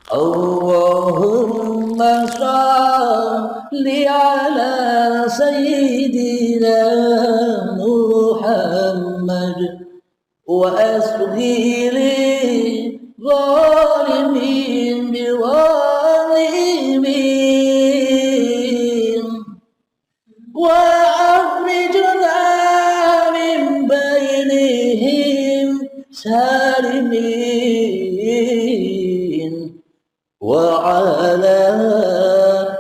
Allahumma salli ala sayyidina Muhammad wa asghiri zalimin biwalimin wa akhrijna min bainihim salimin wa ala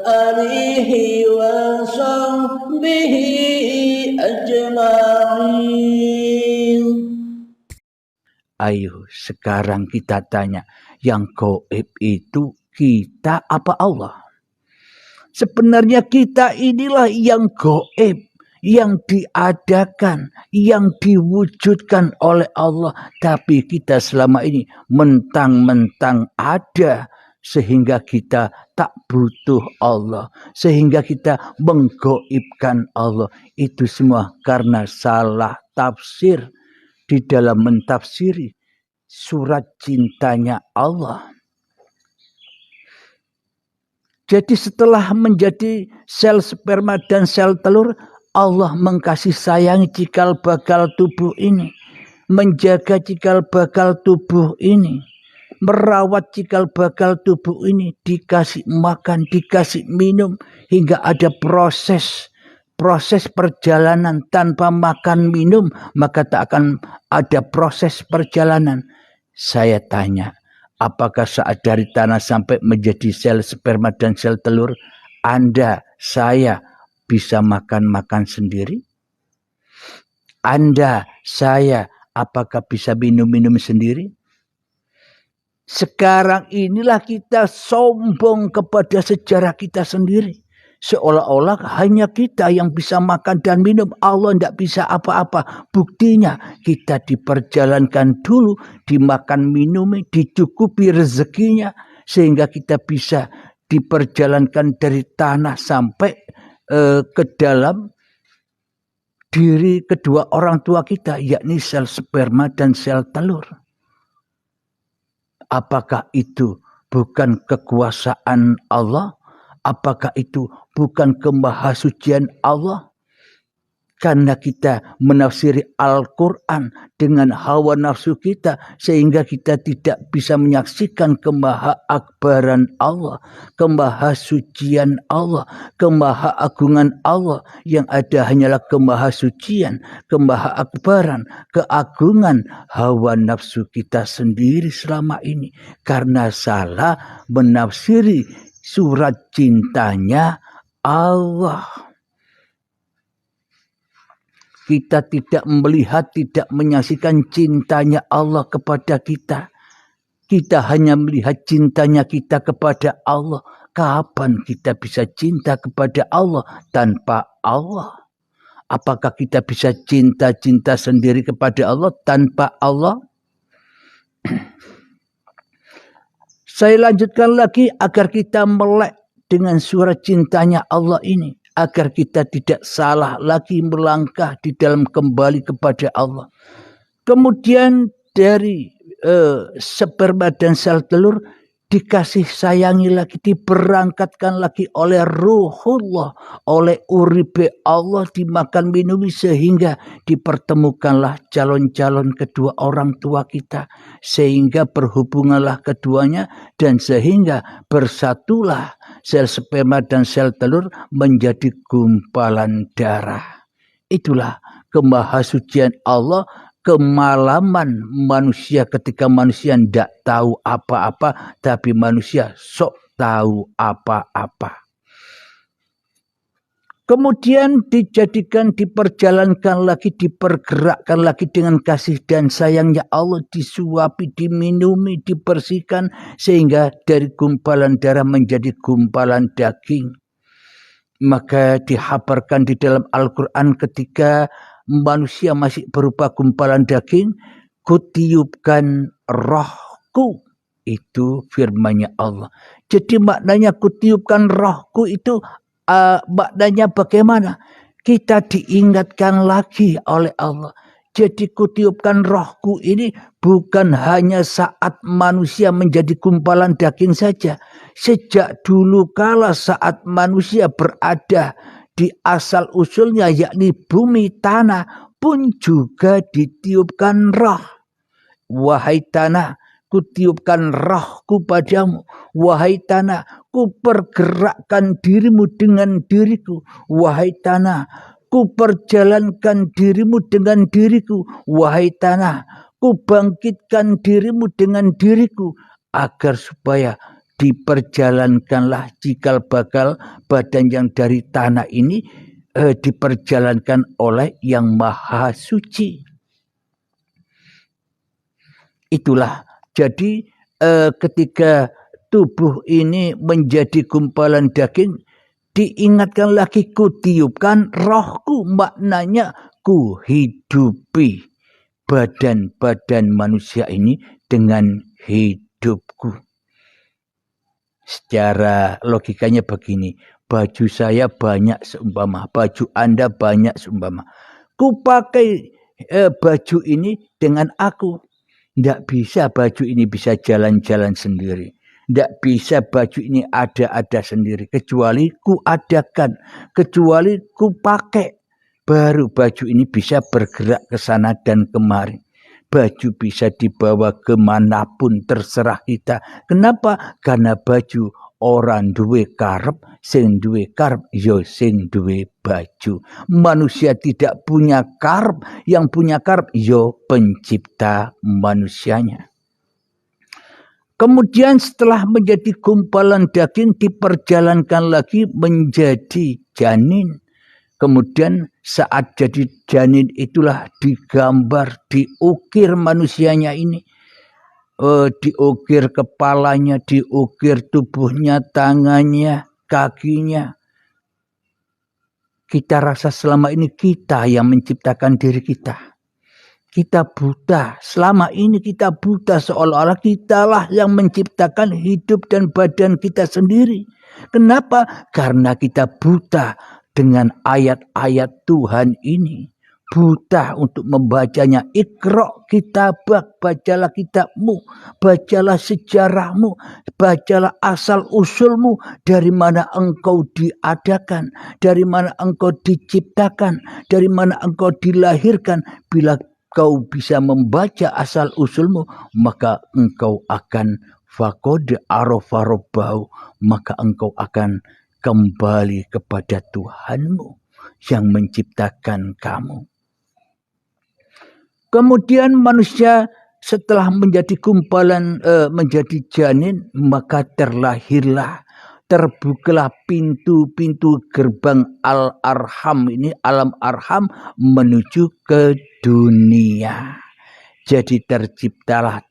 alihi wa sahbihi ajma'in. Ayo sekarang kita tanya, yang gaib itu kita apa Allah? Sebenarnya kita inilah yang gaib, yang diadakan, yang diwujudkan oleh Allah. Tapi kita selama ini mentang-mentang ada, sehingga kita tak butuh Allah, sehingga kita menggaibkan Allah. Itu semua karena salah tafsir di dalam mentafsiri surat cintanya Allah. Jadi setelah menjadi sel sperma dan sel telur, Allah mengkasih sayangi cikal bakal tubuh ini, menjaga cikal bakal tubuh ini, merawat cikal bakal tubuh ini, dikasih makan, dikasih minum, hingga ada proses perjalanan. Tanpa makan minum maka tak akan ada proses perjalanan. Saya tanya, apakah saat dari tanah sampai menjadi sel sperma dan sel telur, Anda, saya bisa makan sendiri? Anda, saya, apakah bisa minum sendiri? Sekarang inilah kita sombong kepada sejarah kita sendiri. Seolah-olah hanya kita yang bisa makan dan minum. Allah tidak bisa apa-apa. Buktinya kita diperjalankan dulu, dimakan minum, dicukupi rezekinya, sehingga kita bisa diperjalankan dari tanah sampai ke dalam diri kedua orang tua kita, yakni sel sperma dan sel telur. Apakah itu bukan kekuasaan Allah? Apakah itu bukan kemahasucian Allah? Karena kita menafsiri Al-Quran dengan hawa nafsu kita, sehingga kita tidak bisa menyaksikan kemahaakbaran Allah, kemahasucian Allah, kemahaagungan Allah. Yang ada hanyalah kemahasucian, kemahaakbaran, keagungan hawa nafsu kita sendiri selama ini. Karena salah menafsiri surat cintanya Allah. Kita tidak melihat, tidak menyaksikan cintanya Allah kepada kita. Kita hanya melihat cintanya kita kepada Allah. Kapan kita bisa cinta kepada Allah tanpa Allah? Apakah kita bisa cinta sendiri kepada Allah tanpa Allah? Saya lanjutkan lagi agar kita melek dengan surat cintanya Allah ini, agar kita tidak salah lagi melangkah di dalam kembali kepada Allah. Kemudian dari sperma dan sel telur dikasih sayangi lagi, diberangkatkan lagi oleh ruhullah, oleh uribe Allah, dimakan minumi, sehingga dipertemukanlah calon-calon kedua orang tua kita, sehingga berhubunganlah keduanya, dan sehingga bersatulah sel sperma dan sel telur menjadi gumpalan darah. Itulah kemahasucian Allah, kemalaman manusia ketika manusia tidak tahu apa-apa, tapi manusia sok tahu apa-apa. Kemudian dijadikan, diperjalankan lagi, dipergerakkan lagi dengan kasih dan sayangnya Allah, disuapi, diminumi, dibersihkan, sehingga dari gumpalan darah menjadi gumpalan daging. Maka dihabarkan di dalam Al-Quran ketika manusia masih berupa gumpalan daging, kutiupkan rohku. Itu firman-Nya Allah. Jadi maknanya kutiupkan rohku itu maknanya bagaimana? Kita diingatkan lagi oleh Allah. Jadi kutiupkan rohku ini bukan hanya saat manusia menjadi gumpalan daging saja. Sejak dulu kala saat manusia berada di asal usulnya yakni bumi tanah pun juga ditiupkan roh. Wahai tanah, kutiupkan rohku padamu. Wahai tanah, kupergerakkan dirimu dengan diriku. Wahai tanah, kuperjalankan dirimu dengan diriku. Wahai tanah, kubangkitkan dirimu dengan diriku. Agar supaya diperjalankanlah cikal bakal badan yang dari tanah ini diperjalankan oleh yang maha suci. Itulah jadi ketika tubuh ini menjadi gumpalan daging, diingatkan lagi kutiupkan rohku, maknanya kuhidupi badan-badan manusia ini dengan hidupku. Secara logikanya begini, baju saya banyak seumpama, baju Anda banyak seumpama. Ku pakai baju ini dengan aku. Tidak bisa baju ini bisa jalan-jalan sendiri. Tidak bisa baju ini ada-ada sendiri. Kecuali ku adakan, kecuali ku pakai. Baru baju ini bisa bergerak ke sana dan kemari. Baju bisa dibawa kemanapun terserah kita. Kenapa? Karena baju orang duwe karep, sing duwe karep yo sing duwe baju. Manusia tidak punya karep, yang punya karep yo pencipta manusianya. Kemudian setelah menjadi gumpalan daging diperjalankan lagi menjadi janin. Kemudian saat jadi janin itulah digambar, diukir manusianya ini. Diukir kepalanya, diukir tubuhnya, tangannya, kakinya. Kita rasa selama ini kita yang menciptakan diri kita. Kita buta, selama ini kita buta seolah-olah kitalah yang menciptakan hidup dan badan kita sendiri. Kenapa? Karena kita buta dengan ayat-ayat Tuhan ini. Buta untuk membacanya. Iqra' kitabak, bacalah kitabmu, bacalah sejarahmu, bacalah asal usulmu, dari mana engkau diadakan, dari mana engkau diciptakan, dari mana engkau dilahirkan. Bila kau bisa membaca asal usulmu, maka engkau akan faqad arafa rabbahu, maka engkau akan kembali kepada Tuhanmu yang menciptakan kamu. Kemudian manusia setelah menjadi gumpalan, menjadi janin, maka terlahirlah, terbukalah pintu-pintu gerbang al-arham ini, alam arham menuju ke dunia. Jadi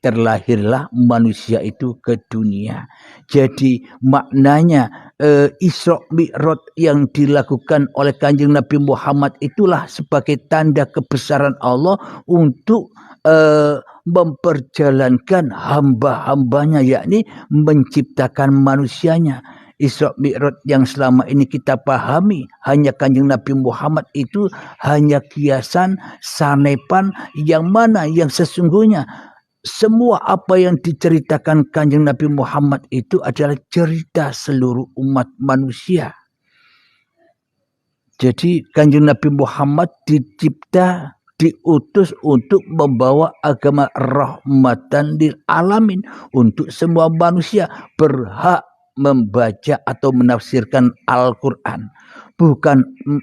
terlahirlah manusia itu ke dunia. Jadi maknanya Isra Mi'raj yang dilakukan oleh Kanjeng Nabi Muhammad itulah sebagai tanda kebesaran Allah untuk memperjalankan hamba-hambanya, yakni menciptakan manusianya. Isra Mi'raj yang selama ini kita pahami hanya Kanjeng Nabi Muhammad itu hanya kiasan, sanepan, yang mana yang sesungguhnya semua apa yang diceritakan Kanjeng Nabi Muhammad itu adalah cerita seluruh umat manusia. Jadi Kanjeng Nabi Muhammad dicipta, diutus untuk membawa agama rahmatan lil alamin, untuk semua manusia berhak membaca atau menafsirkan Al-Quran.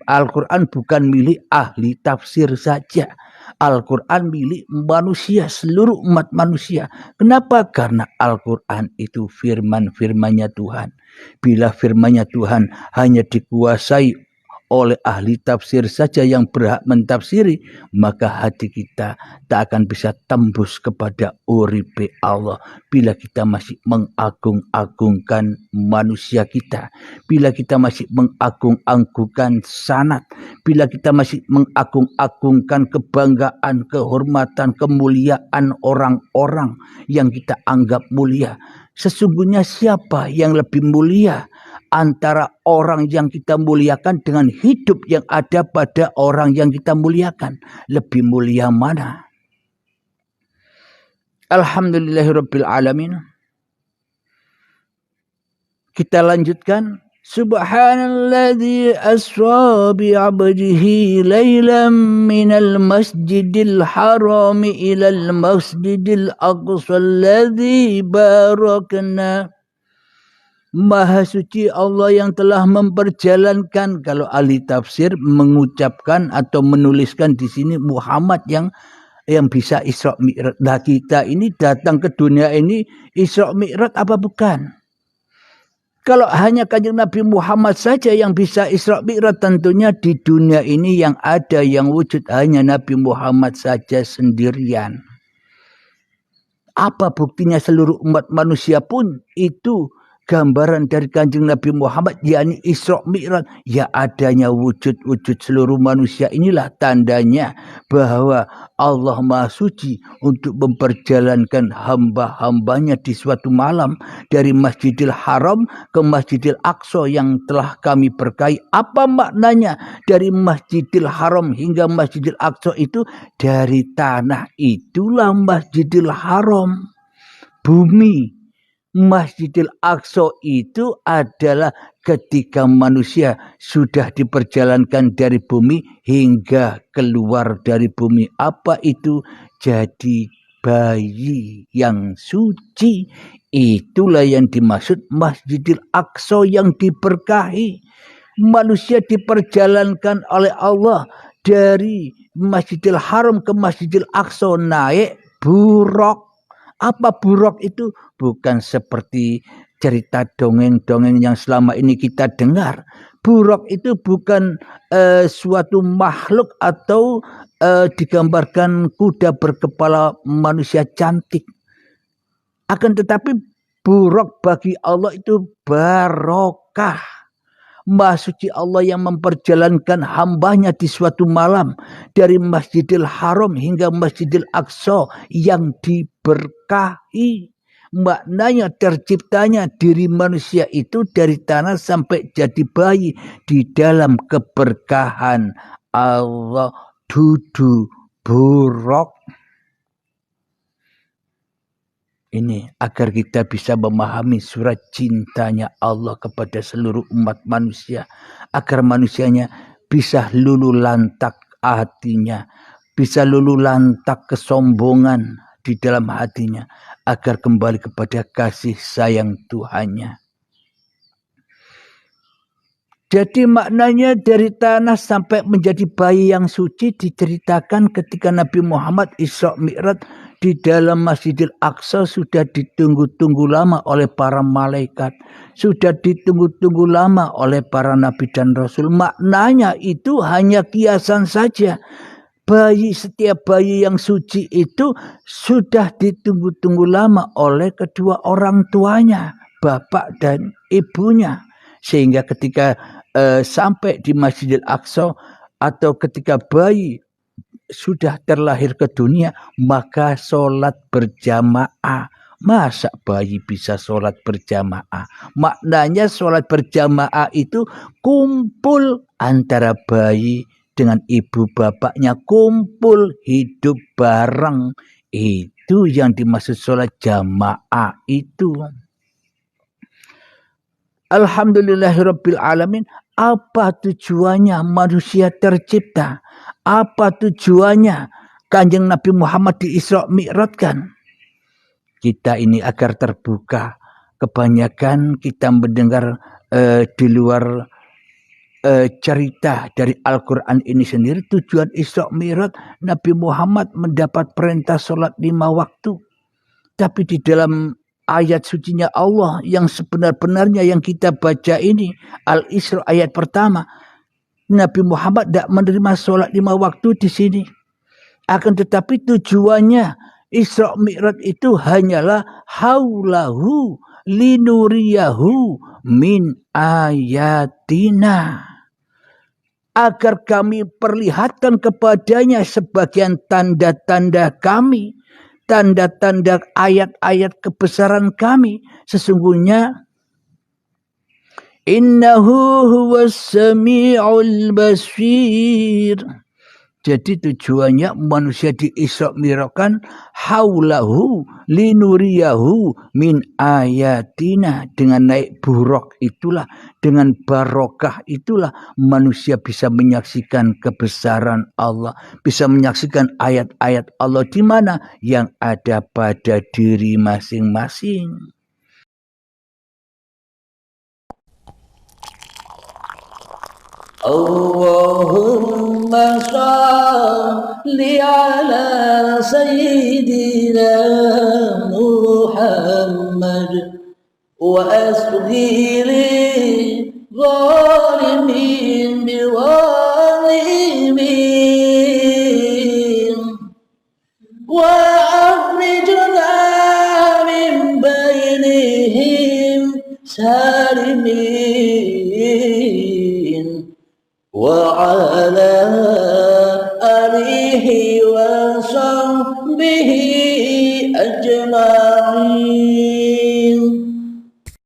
Al-Quran bukan milik ahli tafsir saja. Al-Quran milik manusia, seluruh umat manusia. Kenapa? Karena Al-Quran itu firman-firmannya Tuhan. Bila firmannya Tuhan hanya dikuasai oleh ahli tafsir saja yang berhak mentafsiri, maka hati kita tak akan bisa tembus kepada uripe Allah. Bila kita masih mengagung-agungkan manusia kita, bila kita masih mengagung-agungkan sanad, bila kita masih mengagung-agungkan kebanggaan, kehormatan, kemuliaan orang-orang yang kita anggap mulia. Sesungguhnya siapa yang lebih mulia antara orang yang kita muliakan dengan hidup yang ada pada orang yang kita muliakan. Lebih mulia mana? Alhamdulillahirabbil alamin. Kita lanjutkan. Subhanalladzi asra bi 'abdihi lailan minal masjidil haram ilal masjidil aqsa alladzi barakna. Maha suci Allah yang telah memperjalankan, kalau ahli tafsir mengucapkan atau menuliskan di sini Muhammad yang bisa Isra Mi'raj. Nah, kita ini datang ke dunia ini Isra Mi'raj apa bukan? Kalau hanya Kanjeng Nabi Muhammad saja yang bisa Isra Mi'raj, tentunya di dunia ini yang ada yang wujud hanya Nabi Muhammad saja sendirian. Apa buktinya seluruh umat manusia pun itu gambaran dari Kanjeng Nabi Muhammad, yakni Isra Mi'raj. Ya, adanya wujud-wujud seluruh manusia inilah tandanya bahwa Allah Maha Suci untuk memperjalankan hamba-hambanya di suatu malam dari Masjidil Haram ke Masjidil Aqsa yang telah kami berkahi. Apa maknanya dari Masjidil Haram hingga Masjidil Aqsa itu? Dari tanah itulah Masjidil Haram, bumi. Masjidil Aqsa itu adalah ketika manusia sudah diperjalankan dari bumi hingga keluar dari bumi. Apa itu? Jadi bayi yang suci. Itulah yang dimaksud Masjidil Aqsa yang diberkahi. Manusia diperjalankan oleh Allah dari Masjidil Haram ke Masjidil Aqsa naik buraq. Apa buraq itu? Bukan seperti cerita dongeng-dongeng yang selama ini kita dengar. Buraq itu bukan suatu makhluk atau digambarkan kuda berkepala manusia cantik. Akan tetapi buraq bagi Allah itu barokah. Maha suci Allah yang memperjalankan hambanya di suatu malam dari Masjidil Haram hingga Masjidil Aqsa yang diberkahi. Maknanya terciptanya diri manusia itu dari tanah sampai jadi bayi di dalam keberkahan Allah. Dudu buraq. Ini agar kita bisa memahami surat cintanya Allah kepada seluruh umat manusia. Agar manusianya bisa luluh lantak hatinya. Bisa luluh lantak kesombongan di dalam hatinya. Agar kembali kepada kasih sayang Tuhannya. Jadi maknanya dari tanah sampai menjadi bayi yang suci diceritakan ketika Nabi Muhammad Isra Mi'raj di dalam Masjidil Aqsa sudah ditunggu-tunggu lama oleh para malaikat. Sudah ditunggu-tunggu lama oleh para nabi dan rasul. Maknanya itu hanya kiasan saja. Setiap bayi yang suci itu sudah ditunggu-tunggu lama oleh kedua orang tuanya, bapak dan ibunya. Sehingga ketika sampai di Masjidil Aqsa atau ketika bayi sudah terlahir ke dunia, maka sholat berjamaah. Masa bayi bisa sholat berjamaah? Maknanya sholat berjamaah itu kumpul antara bayi dengan ibu bapaknya, kumpul hidup bareng. Itu yang dimaksud sholat jamaah itu. Alhamdulillahirabbil alamin. Apa tujuannya manusia tercipta? Apa tujuannya Kanjeng Nabi Muhammad di Isra Mi'rajkan? Kita ini agar terbuka. Kebanyakan kita mendengar di luar cerita dari Al-Quran ini sendiri. Tujuan Isra Mi'raj, Nabi Muhammad mendapat perintah sholat 5 waktu. Tapi di dalam ayat sucinya Allah yang sebenar-benarnya yang kita baca ini, Al-Isra ayat pertama, Nabi Muhammad tidak menerima sholat 5 waktu di sini. Akan tetapi tujuannya Isra Mi'raj itu hanyalah haulahu linuriyahu min ayatina. Agar kami perlihatkan kepadanya sebagian tanda-tanda kami. Tanda-tanda ayat-ayat kebesaran kami. Sesungguhnya Innahu huwas sami'ul basir. Jadi tujuannya manusia di-Isra Mi'rajkan haulahu linuriyahu min ayatina. Dengan naik buraq itulah, dengan barokah itulah manusia bisa menyaksikan kebesaran Allah, bisa menyaksikan ayat-ayat Allah di mana yang ada pada diri masing-masing. Allahumma salli ala sayyidina Muhammad wa asghiri zalimin biwalimin wa akhrijna min bainihim salimin وعلى آله وصحبه أجمعين